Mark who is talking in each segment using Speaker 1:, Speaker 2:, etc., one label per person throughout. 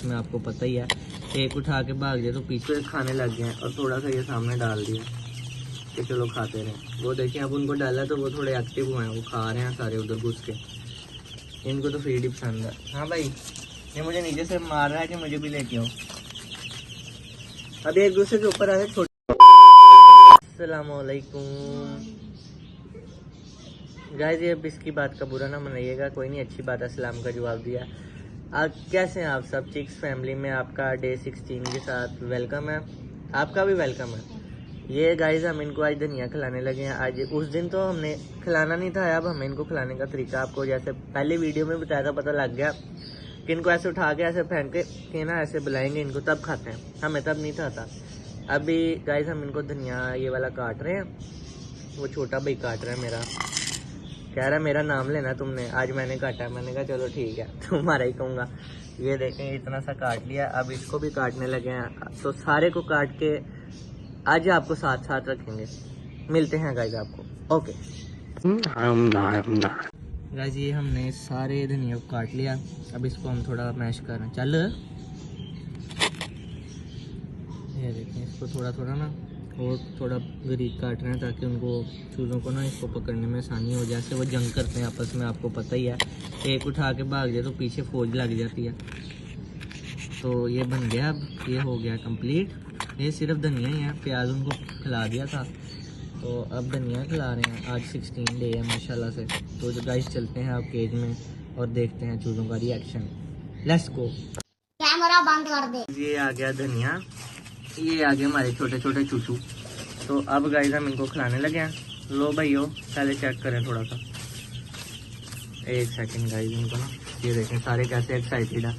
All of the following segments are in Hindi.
Speaker 1: आपस में, आपको पता ही है। एक उठा के भाग जाए तो पीछे खाने लग गए हैं और थोड़ा सा ये सामने डाल दिया कि चलो खाते रहें। वो देखिए अब उनको डाला तो वो थोड़े एक्टिव हुए हैं, वो खा रहे हैं सारे उधर घुस के। इनको तो फीड ही पसंद है। हाँ भाई, ये मुझे नीचे से मार रहा है कि मुझे भी लेके आओ। अभी एक दूसरे के ऊपर आए छोटे। अस्सलामुअलैकुम गाइस, ये अब इसकी बात का बुरा ना मनाइएगा, कोई नहीं, अच्छी बात है, सलाम का जवाब दिया। आप कैसे हैं? आप सब चिक्स फैमिली में आपका डे 16 के साथ वेलकम है, आपका भी वेलकम है। ये गाइस हम इनको आज धनिया खिलाने लगे हैं। आज उस दिन तो हमने खिलाना नहीं था, अब हमें इनको खिलाने का तरीका आपको जैसे पहले वीडियो में बताया था पता लग गया कि इनको ऐसे उठा के ऐसे फेंक के ना ऐसे बुलाएंगे इनको तब खाते हैं, हमें तब नहीं था। अभी गाइस हम इनको धनिया ये वाला काट रहे हैं, वो छोटा भाई काट रहा है मेरा, कह रहा है मेरा नाम लेना तुमने, आज मैंने काटा है। मैंने कहा चलो ठीक है, तुम्हारा ही कहूँगा। ये देखें इतना सा काट लिया, अब इसको भी काटने लगे हैं, तो सारे को काट के आज आपको साथ साथ रखेंगे। मिलते हैं गाइस आपको, ओके गाइस। ये हमने सारे धनिया को काट लिया, अब इसको हम थोड़ा मैश कर रहे हैं। चल ये देखें, इसको थोड़ा थोड़ा ना और थोड़ा बारीक काट रहे हैं ताकि उनको चूज़ों को ना इसको पकड़ने में आसानी हो। जैसे वो जंग करते हैं आपस में, आपको पता ही है, एक उठा के भाग जाए तो पीछे फौज लग जाती है। तो ये बन गया, अब ये हो गया कंप्लीट। ये सिर्फ धनिया ही है, प्याज उनको खिला दिया था, तो अब धनिया खिला रहे हैं। आज 16 डे है माशाल्लाह से। तो जो गाइस चलते हैं आप केज में और देखते हैं चूज़ों का रिएक्शन। Let's go.
Speaker 2: कैमरा बंद कर दे।
Speaker 1: ये आ गया धनिया, ये आ गए हमारे छोटे छोटे चूचू। तो अब गाइस हम इनको खिलाने लगे हैं। लो भाइयों, पहले चेक करें थोड़ा सा, एक सेकंड गाइस। इनको ना ये देखें सारे कैसे एक्साइटेड है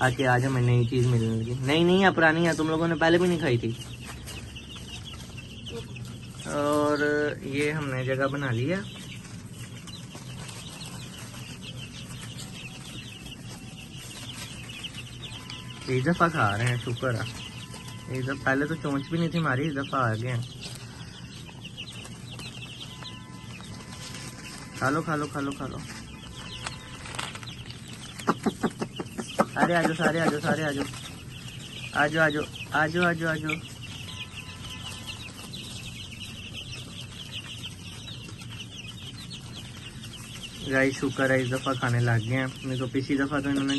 Speaker 1: आके आज हमें नई चीज़ मिलने लगी। नई नहीं है, पुरानी है, तुम लोगों ने पहले भी नहीं खाई थी। और ये हमने जगह बना ली है। एक दफ़ा खा रहे हैं, शुक्र है। एक दफ़ा पहले तो चोंच भी नहीं थी हमारी, इस दफ़ा आ गए हैं। खा लो खा लो खा लो खा लो। अरे आजो सारे, आजो सारे, आजो आजो आजो आजो आजो आजो। गाइस शुक्र है इस दफ़ा खाने लग गए हैं, नहीं तो पिछली दफ़ा तो इन्होंने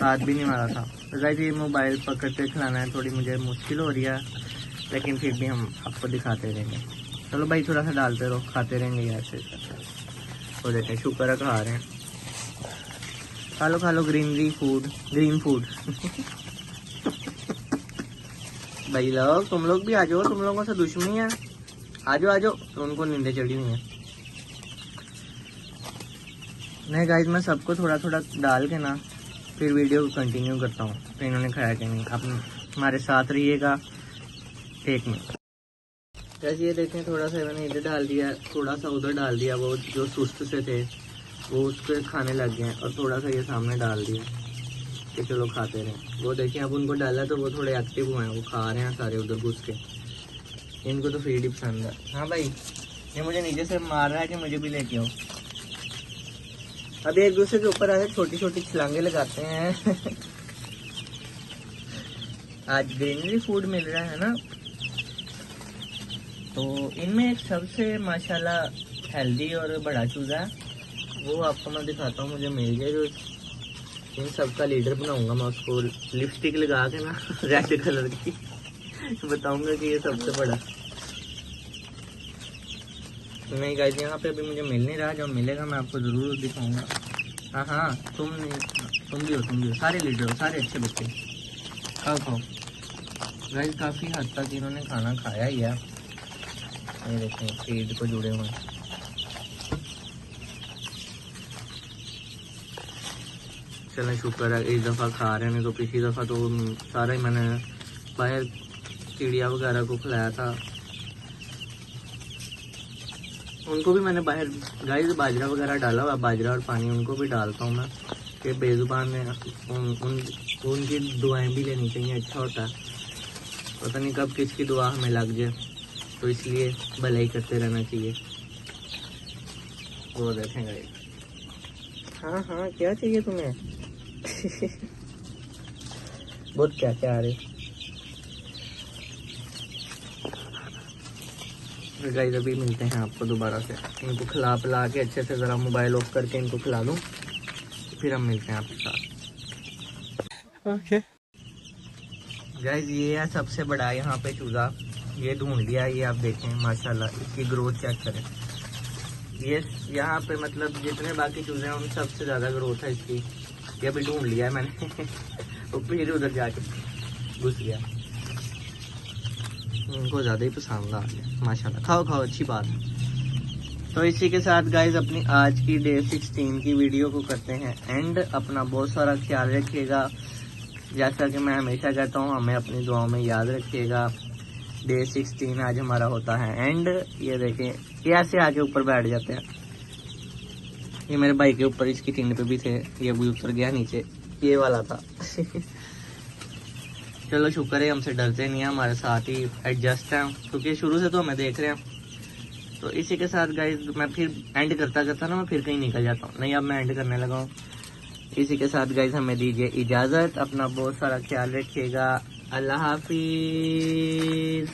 Speaker 1: हाथ भी नहीं मारा था। तो गाइस ये मोबाइल पकड़ के खिलाना है थोड़ी मुझे मुश्किल हो रही है, लेकिन फिर भी हम आपको दिखाते रहेंगे। चलो भाई थोड़ा सा डालते रहो, खाते रहेंगे ऐसे। तो देखें शुक्र है खा रहे हैं। खा लो ग्रीन फूड भाई लोग, तुम लोग भी आ जाओ, तुम लोगों से दुश्मनी है, आ जाओ। तो उनको नींदें चढ़ी हुई हैं। नहीं गाइस, मैं सबको थोड़ा थोड़ा डाल के ना फिर वीडियो कंटिन्यू करता हूँ। तो इन्होंने खाया कि नहीं, आप हमारे साथ रहिएगा। एक मिनट गाइस, ये देखें थोड़ा सा मैंने इधर डाल दिया, थोड़ा सा उधर डाल दिया। वो जो सुस्त से थे वो उसको खाने लग गए हैं, और थोड़ा सा ये सामने डाल दिया कि चलो खाते रहें। वो देखिए अब उनको डाला तो वो थोड़े एक्टिव हुए हैं, वो खा रहे हैं सारे उधर घुस के। इनको तो फीड ही पसंद है। हाँ भाई, ये मुझे नीचे से मार रहा है कि मुझे भी लेके आओ। अभी एक दूसरे के ऊपर आए छोटी छोटी छलांगे लगाते हैं आज ग्रीनरी फूड मिल रहा है ना, तो इनमें एक सबसे माशाल्लाह हेल्दी और बड़ा चूज़ा है, वो आपको मैं दिखाता हूँ। मुझे मिल गया, जो इन सब का लीडर बनाऊंगा मैं उसको, लिपस्टिक लगा के ना रेड कलर की बताऊंगा कि ये सबसे बड़ा। नहीं गाइस, यहाँ पे अभी मुझे मिल नहीं रहा, जब मिलेगा मैं आपको ज़रूर दिखाऊंगा। हाँ हाँ, तुम भी हो, सारे लीडर हो, सारे अच्छे बच्चे। खाओ गाइस, काफ़ी हद तक इन्होंने खाना खाया ही है। ये देखें फीड को जुड़े हुए हैं। चलें शुक्र है इस दफ़ा खा रहे हैं, नहीं तो पिछली दफ़ा तो सारा ही मैंने बाहर चिड़िया वगैरह को खिलाया था। उनको भी मैंने बाहर गाइस बाजरा वगैरह डाला हुआ, बाजरा और पानी उनको भी डालता हूँ मैं, कि बेजुबान में उनकी दुआएं भी लेनी चाहिए, अच्छा होता है। पता नहीं कब किसकी दुआ हमें लग जाए, तो इसलिए भलाई करते रहना चाहिए। वो देखें गाइस। हाँ हाँ, क्या चाहिए तुम्हें बहुत क्या क्या आ रहे। गाइस अभी मिलते हैं आपको दोबारा से, इनको खिला पिला के अच्छे से ज़रा मोबाइल ऑफ करके इनको खिला दूँ, फिर हम मिलते हैं आपके साथ। ओके गाइस ये है सबसे बड़ा यहाँ पे चूज़ा, ये ढूंढ लिया। ये आप देखें माशाल्लाह इसकी ग्रोथ चेक करें। ये यहाँ पे मतलब जितने बाकी चूज़े हैं उन सबसे ज़्यादा ग्रोथ है इसकी। ये अभी ढूंढ लिया है मैंने वो फिर उधर जाके घुस गया। उनको ज़्यादा ही पसंद आ गया माशाल्लाह। खाओ खाओ, अच्छी बात है। तो इसी के साथ गाइज अपनी आज की डे 16 की वीडियो को करते हैं एंड। अपना बहुत सारा ख्याल रखिएगा, जैसा कि मैं हमेशा कहता हूँ, हमें अपनी दुआओं में याद रखिएगा। डे 16 आज हमारा होता है एंड। ये देखें ये ऐसे आके ऊपर बैठ जाते हैं। ये मेरे भाई के ऊपर इसकी टिंड पे भी थे, ये भी उतर गया नीचे, ये वाला था चलो शुक्र है हमसे डरते नहीं है, हमारे साथ ही एडजस्ट हैं, क्योंकि शुरू से तो हमें देख रहे हैं। तो इसी के साथ गाइज मैं फिर एंड करता करता ना मैं फिर कहीं निकल जाता हूँ। नहीं अब मैं एंड करने लगा हूँ। इसी के साथ गाइज हमें दीजिए इजाज़त, अपना बहुत सारा ख्याल रखिएगा। अल्लाह हाफिज़।